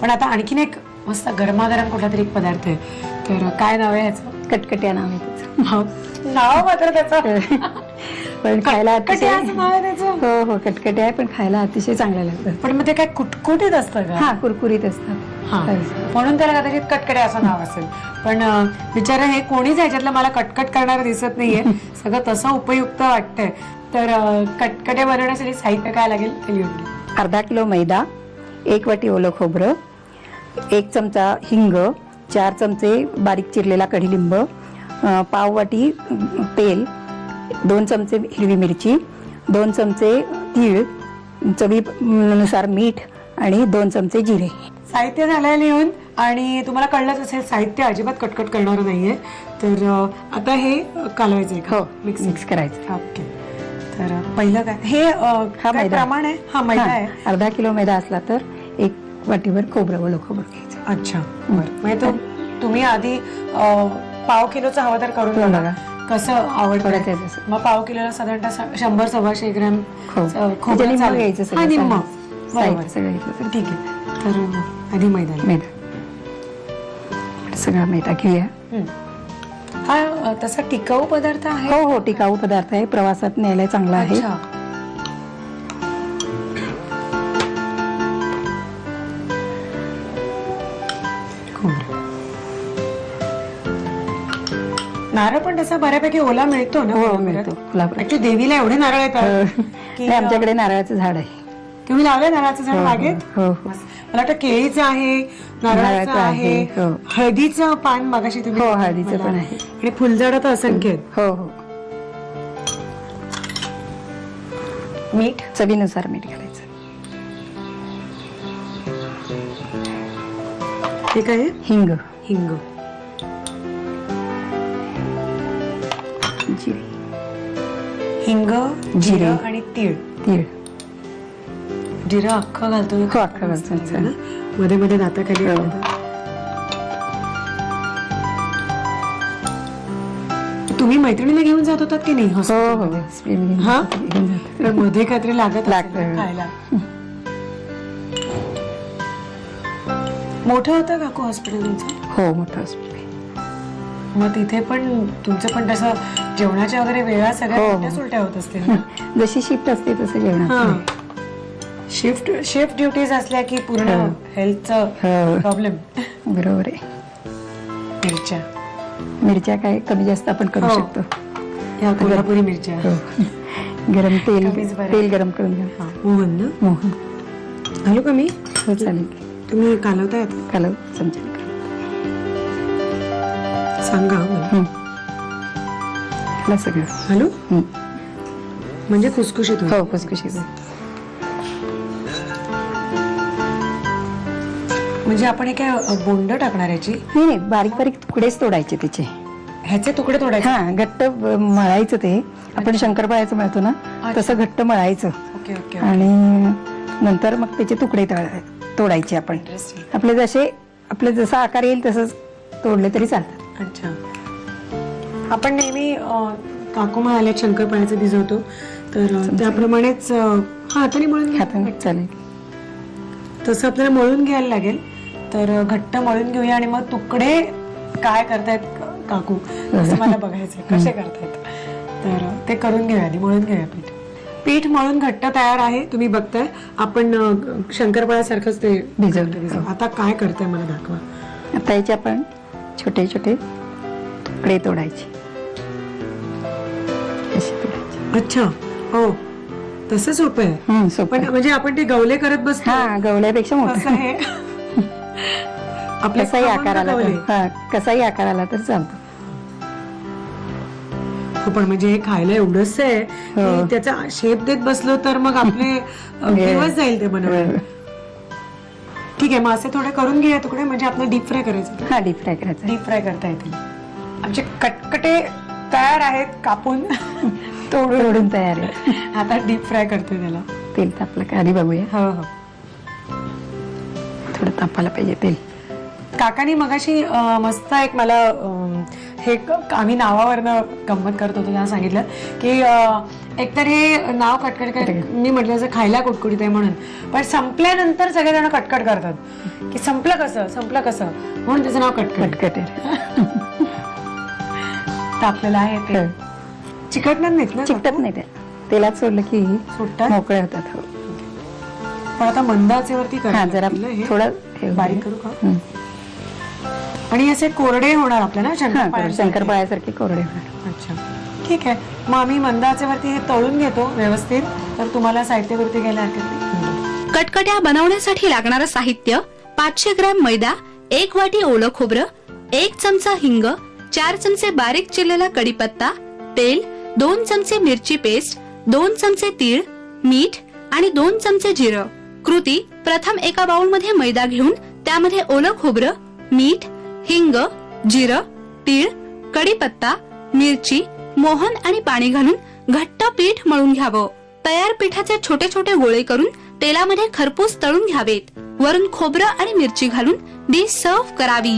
पण आता आणखीन एक मस्त गरमागरम कुठला तरी एक पदार्थ आहे, तर काय नाव आहे ह्याचं? कटकट्या नाव आहे त्याचं. नाव मात्र त्याचं पण खायला कटकटे असं नाव आहे त्याचं. हो हो कटकट्या आहे, पण खायला अतिशय चांगलं लागतं. पण मग ते काय कुटकुटीत असतं का? हा कुरकुरीत असतात. हा, म्हणून त्याला कदाचित कटकडे असं नाव असेल. पण बिचारा हे कोणीच ह्याच्यातलं मला कटकट करणारं दिसत नाहीये. सगळं तसं उपयुक्त वाटतंय. तर कटकटे बनवण्यासाठी साहित्य काय लागेल ते लिहून घे. अर्धा किलो मैदा, 1 वाटी ओलं खोबरं, 1 चमचा हिंग, 4 चमचे बारीक चिरलेला कढीलिंब, पाव वाटी तेल, 2 चमचे हिरवी मिरची, 2 चमचे तीळ, चवीनुसार मीठ आणि 2 चमचे जिरे. साहित्य झालंय लिहून आणि तुम्हाला कळलंच असेल साहित्य अजिबात कटकट करणारं नाहीये. तर आता हे कालवायचंय का? हो मिक्स करायचं. ओके. तर पहिलं काय हे हा काय मैदा प्रमाण आहे? हा मैदा आहे. अर्धा किलो मैदा असला तर 1 वाटीवर खोबरं ओलं खोबरं घ्यायचं. अच्छा बरं. म्हणजे तुम्ही आधी पाव किलोचं हवं तर करून बघा कसं आवडतं. मग पाव किलोला साधारणतः 100-125 ग्रॅम खोबरं घ्यायचं. हा निम्म बरोबर. सगळं घेतलं ठीक आहे. तर आधी मैदा सगळा मैदा घेऊया. हा तसा टिकाऊ पदार्थ आहे. हो हो टिकाऊ पदार्थ आहे, प्रवासात न्यायला चांगला आहे. नारळ पण तसा बऱ्यापैकी ओला मिळतो ना? हो मिळतो. ऍक्च्युली देवीला एवढे नारळ येतात की आमच्याकडे नारळाचं झाड आहे. तुम्ही लावलंय नारळाचं झाड मागेत? हो मला वाटतं केळीचं आहे, नारळाचं आहे, हळदीचं पान मागाशी तुम्ही. हो हळदीचं पण आहे आणि फुलझाडं तर असंख्य आहेत. हो हो. मीठ चवीनुसार मीठ घालायचं. हे काय आहे? हिंग, हिंग, जिरे, हिंग, जिरं आणि तीळ. तीळ जिरं अख्खं घालतो. हो अख्खा घालतो. मध्ये मध्ये दाताखाली. तुम्ही मैत्रिणीला घेऊन जात होतात की नाही? हो हो हा मध्ये काहीतरी लागत खायला. मोठं होतं काकू हॉस्पिटल तुमचं? हो मोठं हॉस्पिटल. मग तिथे पण तुमचं पण तसं जेवणाच्या वगैरे वेळा सगळ्या उलट्या सुलट्या होत असतील ना? जशी शिफ्ट असते तसं जेवण. शिफ्ट ड्युटीज असल्या की पूर्ण हेल्थचा प्रॉब्लेम. बरोबर आहे. मिरच्या काय कमी जास्त आपण करू शकतो. या कोल्हापुरी मिरच्या. गरम तेल गरम करून घ्या. मोहन ना? मोहन घालू का मी? हो चालेल. तुम्ही कालवताय? कालव चमचा सांगा मला सगळं घालू म्हणजे खुसखुशीत. हो खुसखुशीत. म्हणजे आपण हे काय बोंड टाकणार याची? नाही बारीक बारीक तुकडेच तोडायचे त्याचे. ह्याचे तुकडे तोडायचे? हा घट्ट मळायचं. ते आपण शंकरपाळ्याचं मळतो ना तसं घट्ट मळायचं. Okay okay. आणि नंतर मग त्याचे तुकडे तोडायचे. आपण आपले जसा आकार येईल तसंच तोडले तरी चालतात. अच्छा. आपण नेहमी काकू म्हणाले शंकरपाळ्याचं भिजवतो तर त्याप्रमाणेच हाताने मळून चालेल. तसं आपल्याला मळून घ्यायला लागेल. तर घट्ट मळून घेऊया आणि मग तुकडे काय करतायत काकू असं मला बघायचंय कसे करतायत. तर ते करून घेऊया आधी. मळून घेऊया पीठ मळून घट्ट तयार आहे. तुम्ही बघताय आपण शंकरपाळ्यासारखंच ते भिजवलं. आता काय करताय मला दाखवा. आता याचे आपण छोटे छोटे तुकडे तोडायचे. अच्छा हो तसं सोपं आहे. पण म्हणजे आपण ते गवले करत बसतो. हा गवल्यापेक्षा मोठं आहे. आपल्या कसाही आकार आला तर चालतो. पण म्हणजे हे खायला एवढंच आहे की त्याचा शेप देत बसलो तर मग आपले दिवस जाईल ते बनवायला. ठीक आहे. मग असे थोडे करून घ्या तुकडे म्हणजे आपलं डीप फ्राय करायचं. हा डीप फ्राय करायचं. डीप फ्राय करता येतील. आमचे कटकटे तयार आहेत कापून तोडून तयार आहे. आता डीप फ्राय करते त्याला. तेल तापलं का आधी बघूया. हो हो थोडं तापायला पाहिजे तेल. काकानी मगाशी मस्त एक मला हे आम्ही नावावरनं गंमत करत होतो, त्यांना सांगितलं की एकतर हे नाव कटकट मी म्हटलं जसं खायला कुटकुटीत आहे म्हणून, पण संपल्यानंतर सगळेजण कटकट करतात की संपलं कसं म्हणून त्याचं नाव कटकट आहे. तर आपल्याला आहे ते चिकटणार नाहीत ना? चिकटत नाही, ते तेलात सोडलं की सुटतात, मोकळे होतात. हो. पण आता मंद आचेवरती हा, जरा थोडं बारीक करू का? आणि असे कोरडे होणार आपल्या ना शंकरपाळ्यासारखे कोरडे होणार. अच्छा, ठीक आहे. मग आम्ही मंद आचेवरती हे तळून घेतो व्यवस्थित. तर तुम्हाला साहित्यावरती घ्यायला हरकत नाही. कटकट्या बनवण्यासाठी लागणारं साहित्य: 500 ग्रॅम मैदा, 1 वाटी ओलं खोबरं, 1 चमचा हिंग, 4 चमचे बारीक चिरलेला कढीपत्ता, तेल, 2 चमचे मिरची पेस्ट, 2 चमचे तीळ, मीठ आणि 2 चमचे जिरं. कृती: प्रथम एका बाउल मध्ये मैदा घेऊन त्यामध्ये ओलं खोबरं, मीठ, हिंग, जिरं, तीळ, कढीपत्ता, मिरची, मोहन आणि पाणी घालून घट्ट पीठ मळून घ्यावं. तयार पिठाचे छोटे छोटे गोळे करून तेलामध्ये खरपूस तळून घ्यावेत. वरून खोबरं आणि मिरची घालून डिश सर्व्ह करावी.